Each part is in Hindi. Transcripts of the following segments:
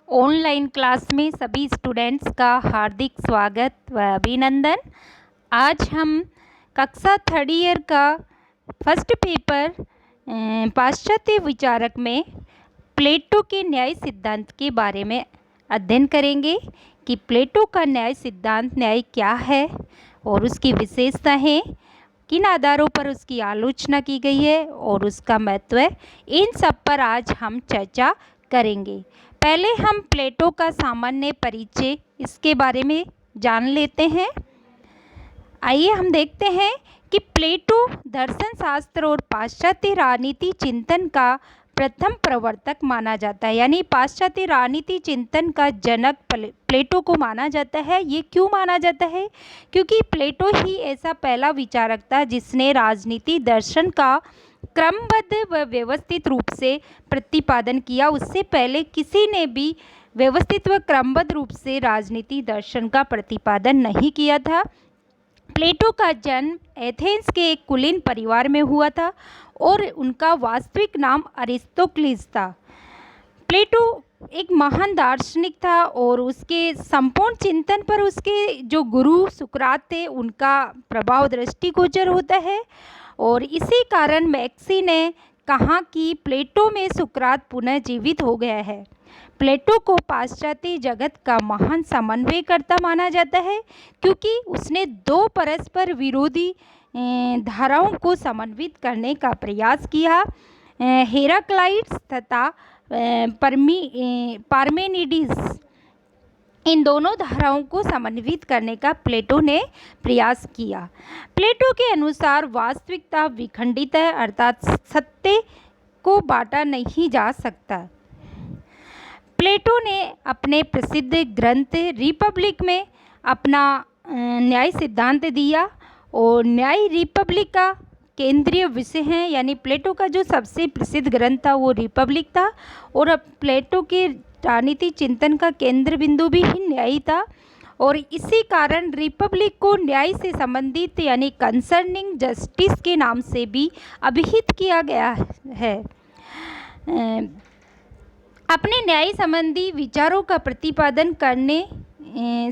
ऑनलाइन क्लास में सभी स्टूडेंट्स का हार्दिक स्वागत व अभिनंदन। आज हम कक्षा थर्ड ईयर का फर्स्ट पेपर पाश्चात्य विचारक में प्लेटो के न्याय सिद्धांत के बारे में अध्ययन करेंगे कि प्लेटो का न्याय सिद्धांत न्याय क्या है और उसकी विशेषताएं, किन आधारों पर उसकी आलोचना की गई है और उसका महत्व, इन सब पर आज हम चर्चा करेंगे। पहले हम प्लेटो का सामान्य परिचय इसके बारे में जान लेते हैं। आइए हम देखते हैं कि प्लेटो दर्शन शास्त्र और पाश्चात्य राजनीति चिंतन का प्रथम प्रवर्तक माना जाता है, यानी पाश्चात्य राजनीति चिंतन का जनक प्लेटो को माना जाता है। ये क्यों माना जाता है? क्योंकि प्लेटो ही ऐसा पहला विचारक था जिसने राजनीति दर्शन का क्रमबद्ध व व्यवस्थित रूप से प्रतिपादन किया। उससे पहले किसी ने भी व्यवस्थित व क्रमबद्ध रूप से राजनीति दर्शन का प्रतिपादन नहीं किया था। प्लेटो का जन्म एथेंस के एक कुलीन परिवार में हुआ था और उनका वास्तविक नाम अरिस्तोक्लिस था। प्लेटो एक महान दार्शनिक था और उसके संपूर्ण चिंतन पर उसके जो गुरु सुकरात थे उनका प्रभाव दृष्टिगोचर होता है। और इसी कारण मैक्सी ने कहा कि प्लेटो में सुकरात पुनः जीवित हो गया है। प्लेटो को पाश्चात्य जगत का महान समन्वयकर्ता माना जाता है क्योंकि उसने दो परस्पर विरोधी धाराओं को समन्वित करने का प्रयास किया। हेराक्लाइट्स तथा पार्मेनिडिस, इन दोनों धाराओं को समन्वित करने का प्लेटो ने प्रयास किया। प्लेटो के अनुसार वास्तविकता विखंडित है, अर्थात सत्य को बांटा नहीं जा सकता। प्लेटो ने अपने प्रसिद्ध ग्रंथ रिपब्लिक में अपना न्याय सिद्धांत दिया और न्याय रिपब्लिक का केंद्रीय विषय है, यानी प्लेटो का जो सबसे प्रसिद्ध ग्रंथ था वो रिपब्लिक था और अब प्लेटो के राजनीति चिंतन का केंद्र बिंदु भी ही न्याय था। और इसी कारण रिपब्लिक को न्याय से संबंधित यानी कंसर्निंग जस्टिस के नाम से भी अभिहित किया गया है। अपने न्याय संबंधी विचारों का प्रतिपादन करने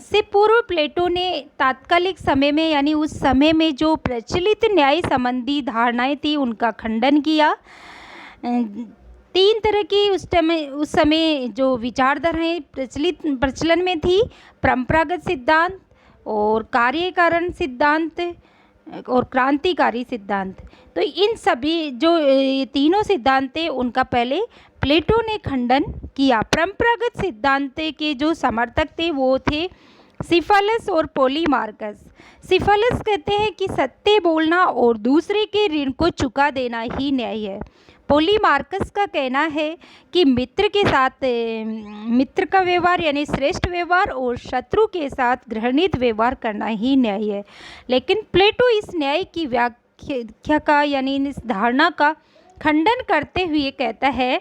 से पूर्व प्लेटो ने तात्कालिक समय में यानी उस समय में जो प्रचलित न्याय संबंधी धारणाएं थी उनका खंडन किया। तीन तरह की उस समय जो विचारधाराएं प्रचलन में थी, परंपरागत सिद्धांत और कार्यकारण सिद्धांत और क्रांतिकारी सिद्धांत। तो इन सभी जो तीनों सिद्धांत थे उनका पहले प्लेटो ने खंडन किया। परंपरागत सिद्धांत के जो समर्थक थे वो थे सिफालस और पोलीमार्कस। सिफालस कहते हैं कि सत्य बोलना और दूसरे के ऋण को चुका देना ही न्याय है। पोलीमार्कस का कहना है कि मित्र के साथ मित्र का व्यवहार यानी श्रेष्ठ व्यवहार और शत्रु के साथ घृणित व्यवहार करना ही न्याय है। लेकिन प्लेटो इस न्याय की व्याख्या का यानी इस धारणा का खंडन करते हुए कहता है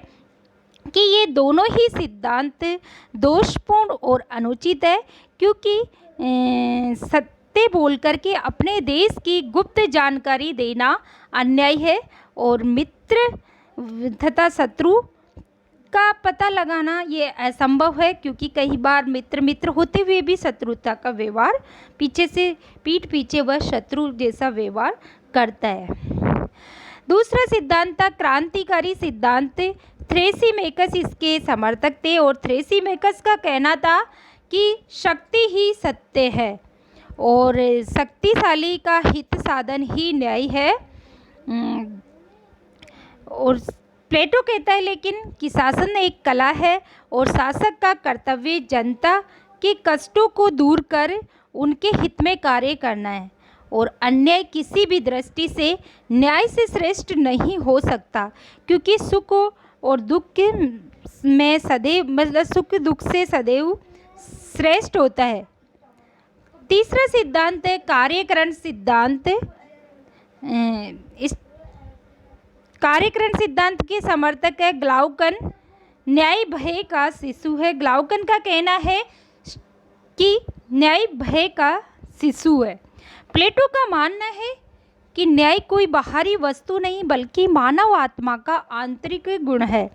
कि ये दोनों ही सिद्धांत दोषपूर्ण और अनुचित है, क्योंकि सत्य बोल करके अपने देश की गुप्त जानकारी देना अन्याय है और मित्र तथा शत्रु का पता लगाना ये असंभव है, क्योंकि कई बार मित्र मित्र होते हुए भी शत्रुता का व्यवहार पीठ पीछे वह शत्रु जैसा व्यवहार करता है। दूसरा सिद्धांत था क्रांतिकारी सिद्धांत। थ्रेसीमेकस इसके समर्थक थे और थ्रेसीमेकस का कहना था कि शक्ति ही सत्य है और शक्तिशाली का हित साधन ही न्याय है। और प्लेटो कहता है लेकिन कि शासन एक कला है और शासक का कर्तव्य जनता के कष्टों को दूर कर उनके हित में कार्य करना है और अन्याय किसी भी दृष्टि से न्याय से श्रेष्ठ नहीं हो सकता, क्योंकि सुख और दुख में सदैव मतलब सुख दुख से सदैव श्रेष्ठ होता है। तीसरा सिद्धांत है कार्यकरण सिद्धांत। इस कार्यकरण सिद्धांत के समर्थक है ग्लाउकन। न्याय भय का शिशु है। ग्लाउकन का कहना है कि न्याय भय का शिशु है। प्लेटो का मानना है कि न्याय कोई बाहरी वस्तु नहीं बल्कि मानव आत्मा का आंतरिक गुण है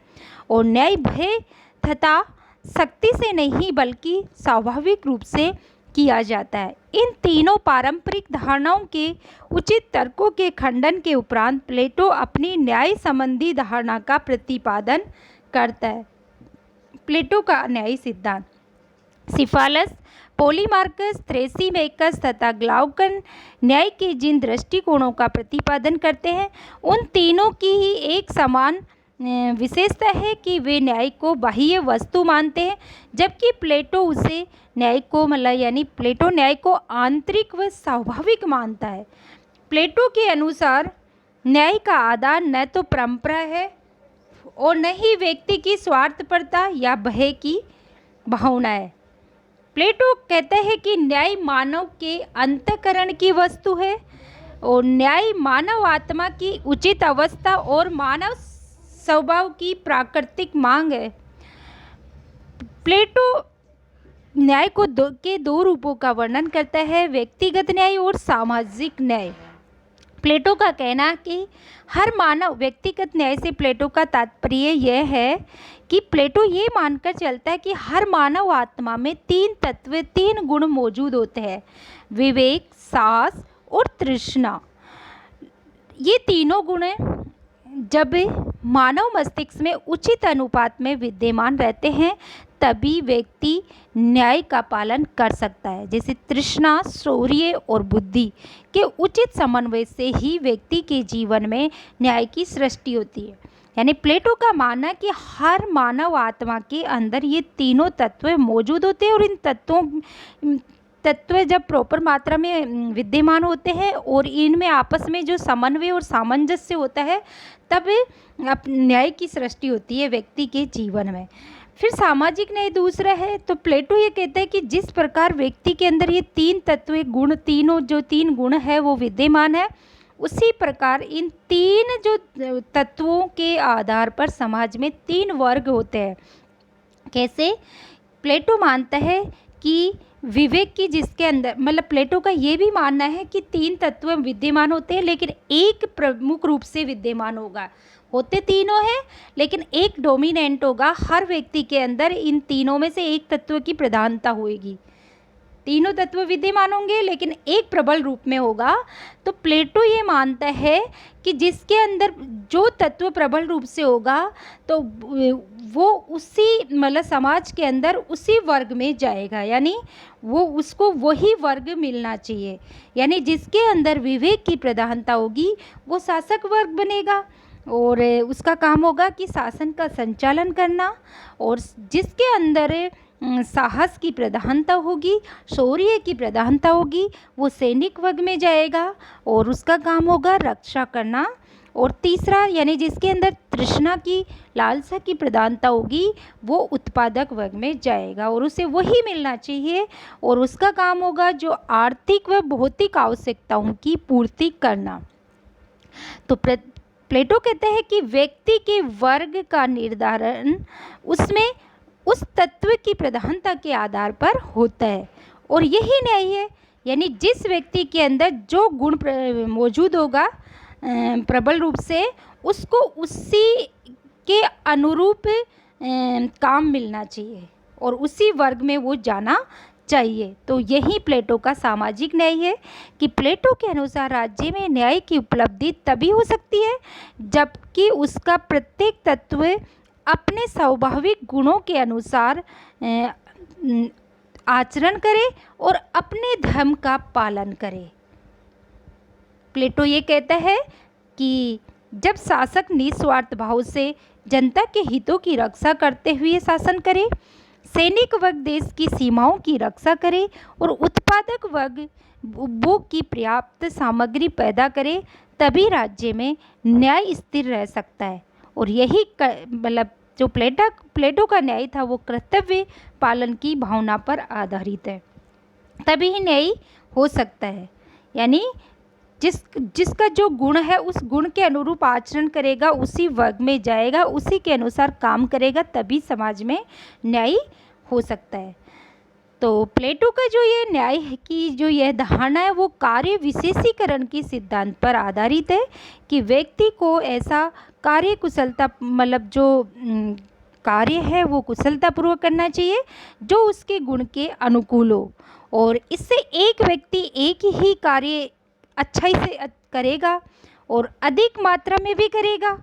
और न्याय भय तथा शक्ति से नहीं बल्कि स्वाभाविक रूप से किया जाता है। इन तीनों पारंपरिक धारणाओं के उचित तर्कों के खंडन के उपरांत प्लेटो अपनी न्याय संबंधी धारणा का प्रतिपादन करता है। प्लेटो का न्याय सिद्धांत सिफालस, पोलीमार्कस, थ्रेसीमेकस तथा ग्लाउकन न्याय के जिन दृष्टिकोणों का प्रतिपादन करते हैं उन तीनों की ही एक समान विशेषता है कि वे न्याय को बाह्य वस्तु मानते हैं, जबकि प्लेटो उसे न्याय को प्लेटो न्याय को आंतरिक व स्वाभाविक मानता है। प्लेटो के अनुसार न्याय का आधार न तो परंपरा है और न ही व्यक्ति की स्वार्थपरता या भय की भावना है। प्लेटो कहता है कि न्याय मानव के अंतःकरण की वस्तु है और न्याय मानव आत्मा की उचित अवस्था और मानव स्वभाव की प्राकृतिक मांग है। प्लेटो न्याय को दो रूपों का वर्णन करता है, व्यक्तिगत न्याय और सामाजिक न्याय। प्लेटो का कहना है कि हर मानव व्यक्तिगत न्याय से प्लेटो का तात्पर्य यह है कि प्लेटो ये मानकर चलता है कि हर मानव आत्मा में तीन तत्व, तीन गुण मौजूद होते हैं, विवेक, साहस और तृष्णा। ये तीनों गुण जब मानव मस्तिष्क में उचित अनुपात में विद्यमान रहते हैं तभी व्यक्ति न्याय का पालन कर सकता है। जैसे तृष्णा, शौर्य और बुद्धि के उचित समन्वय से ही व्यक्ति के जीवन में न्याय की सृष्टि होती है। यानी प्लेटो का मानना है कि हर मानव आत्मा के अंदर ये तीनों तत्व मौजूद होते हैं और इन तत्व जब प्रॉपर मात्रा में विद्यमान होते हैं और इनमें आपस में जो समन्वय और सामंजस्य होता है तब न्याय की सृष्टि होती है व्यक्ति के जीवन में। फिर सामाजिक न्याय दूसरा है। तो प्लेटो ये कहता है कि जिस प्रकार व्यक्ति के अंदर ये तीन तत्व गुण, तीन गुण है वो विद्यमान है, उसी प्रकार इन तीन जो तत्वों के आधार पर समाज में तीन वर्ग होते हैं। कैसे? प्लेटो मानता है कि विवेक की जिसके अंदर प्लेटो का ये भी मानना है कि तीन तत्व विद्यमान होते हैं लेकिन एक प्रमुख रूप से विद्यमान होते तीनों हैं लेकिन एक डोमिनेंट होगा। हर व्यक्ति के अंदर इन तीनों में से एक तत्व की प्रधानता होगी। तीनों तत्व विद्यमान होंगे लेकिन एक प्रबल रूप में होगा। तो प्लेटो ये मानता है कि जिसके अंदर जो तत्व प्रबल रूप से होगा तो वो उसी समाज के अंदर उसी वर्ग में जाएगा, यानी वो उसको वही वर्ग मिलना चाहिए। यानी जिसके अंदर विवेक की प्रधानता होगी वो शासक वर्ग बनेगा और उसका काम होगा कि शासन का संचालन करना, और जिसके अंदर साहस की प्रधानता होगी, शौर्य की प्रधानता होगी, वो सैनिक वर्ग में जाएगा और उसका काम होगा रक्षा करना। और तीसरा यानी जिसके अंदर तृष्णा की, लालसा की प्रधानता होगी वो उत्पादक वर्ग में जाएगा और उसे वही मिलना चाहिए और उसका काम होगा जो आर्थिक व भौतिक आवश्यकताओं की पूर्ति करना। तो प्लेटो कहता है कि व्यक्ति के वर्ग का निर्धारण उसमें उस तत्व की प्रधानता के आधार पर होता है और यही न्याय है। यानी जिस व्यक्ति के अंदर जो गुण मौजूद होगा प्रबल रूप से, उसको उसी के अनुरूप काम मिलना चाहिए और उसी वर्ग में वो जाना चाहिए। तो यही प्लेटो का सामाजिक न्याय है कि प्लेटो के अनुसार राज्य में न्याय की उपलब्धि तभी हो सकती है जबकि उसका प्रत्येक तत्व अपने स्वाभाविक गुणों के अनुसार आचरण करे और अपने धर्म का पालन करे। प्लेटो ये कहता है कि जब शासक निस्वार्थ भाव से जनता के हितों की रक्षा करते हुए शासन करे, सैनिक वर्ग देश की सीमाओं की रक्षा करे और उत्पादक वर्ग उपभोग की पर्याप्त सामग्री पैदा करे, तभी राज्य में न्याय स्थिर रह सकता है। और यही जो प्लेटो का न्याय था वो कर्तव्य पालन की भावना पर आधारित है, तभी ही न्याय हो सकता है। यानी जिसका जो गुण है उस गुण के अनुरूप आचरण करेगा, उसी वर्ग में जाएगा, उसी के अनुसार काम करेगा, तभी समाज में न्याय हो सकता है। तो प्लेटो का जो ये न्याय की जो यह धारणा है वो कार्य विशेषीकरण के सिद्धांत पर आधारित है कि व्यक्ति को ऐसा कार्य कुशलता जो कार्य है वो कुशलतापूर्वक करना चाहिए जो उसके गुण के अनुकूल हो, और इससे एक व्यक्ति एक ही कार्य अच्छाई से करेगा और अधिक मात्रा में भी करेगा।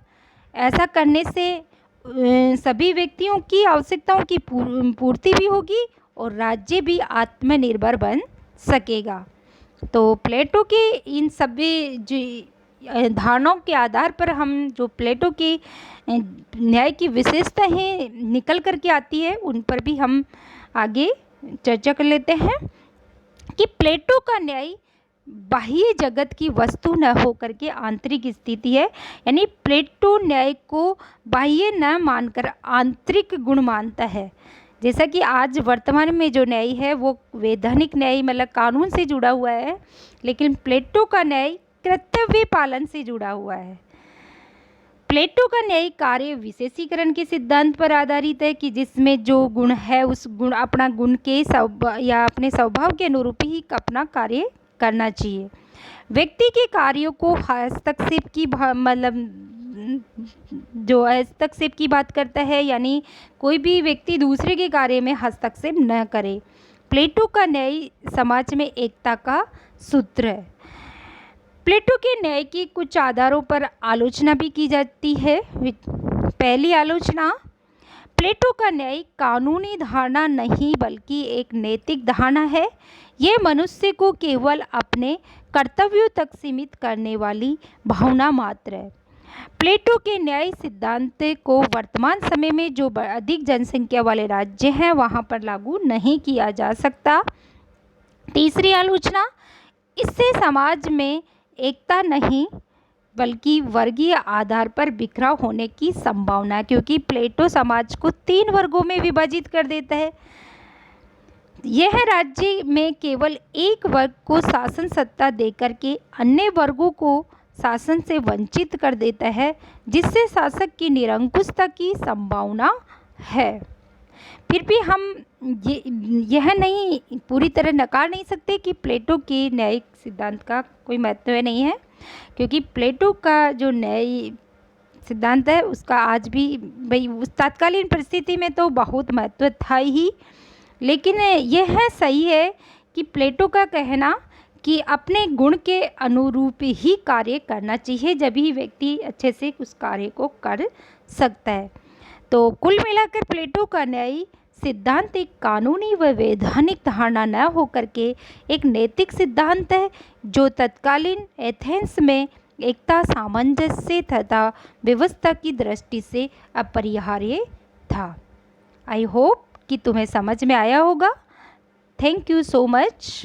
ऐसा करने से सभी व्यक्तियों की आवश्यकताओं की पूर्ति भी होगी और राज्य भी आत्मनिर्भर बन सकेगा। तो प्लेटो के इन सभी धारणाओं के आधार पर हम जो प्लेटो की न्याय की विशेषताएं निकल कर के आती है उन पर भी हम आगे चर्चा कर लेते हैं कि प्लेटो का न्याय बाह्य जगत की वस्तु न होकर के आंतरिक स्थिति है, यानी प्लेटो न्याय को बाह्य न मानकर आंतरिक गुण मानता है। जैसा कि आज वर्तमान में जो न्याय है वो वैधानिक न्याय मतलब कानून से जुड़ा हुआ है, लेकिन प्लेटो का न्याय कर्तव्य पालन से जुड़ा हुआ है। प्लेटो का न्याय कार्य विशेषीकरण के सिद्धांत पर आधारित है कि जिसमें जो गुण है उस गुण अपना गुण के या अपने स्वभाव के अनुरूप ही अपना कार्य करना चाहिए। व्यक्ति के कार्यों को हस्तक्षेप की मतलब जो हस्तक्षेप की बात करता है, यानी कोई भी व्यक्ति दूसरे के कार्य में हस्तक्षेप न करे। प्लेटो का न्याय समाज में एकता का सूत्र है। प्लेटो के न्याय की कुछ आधारों पर आलोचना भी की जाती है। पहली आलोचना, प्लेटो का न्याय कानूनी धारणा नहीं बल्कि एक नैतिक धारणा है। यह मनुष्य को केवल अपने कर्तव्यों तक सीमित करने वाली भावना मात्र है। प्लेटो के न्याय सिद्धांत को वर्तमान समय में जो अधिक जनसंख्या वाले राज्य हैं वहाँ पर लागू नहीं किया जा सकता। तीसरी आलोचना, इससे समाज में एकता नहीं बल्कि वर्गीय आधार पर बिखराव होने की संभावना, क्योंकि प्लेटो समाज को 3 वर्गों में विभाजित कर देता है। यह राज्य में केवल एक वर्ग को शासन सत्ता देकर के अन्य वर्गों को शासन से वंचित कर देता है, जिससे शासक की निरंकुशता की संभावना है। फिर भी हम यह नहीं पूरी तरह नकार नहीं सकते कि प्लेटो के न्यायिक सिद्धांत का कोई महत्व नहीं है, क्योंकि प्लेटो का जो न्याय सिद्धांत है उसका आज भी भाई उस तत्कालीन परिस्थिति में तो बहुत महत्व था ही, लेकिन यह सही है कि प्लेटो का कहना कि अपने गुण के अनुरूप ही कार्य करना चाहिए, जब ही व्यक्ति अच्छे से उस कार्य को कर सकता है। तो कुल मिलाकर प्लेटो का न्याय सिद्धांत एक कानूनी व वैधानिक धारणा न होकर के एक नैतिक सिद्धांत है, जो तत्कालीन एथेंस में एकता, सामंजस्य तथा व्यवस्था की दृष्टि से अपरिहार्य था। आई होप कि तुम्हें समझ में आया होगा। Thank you so much.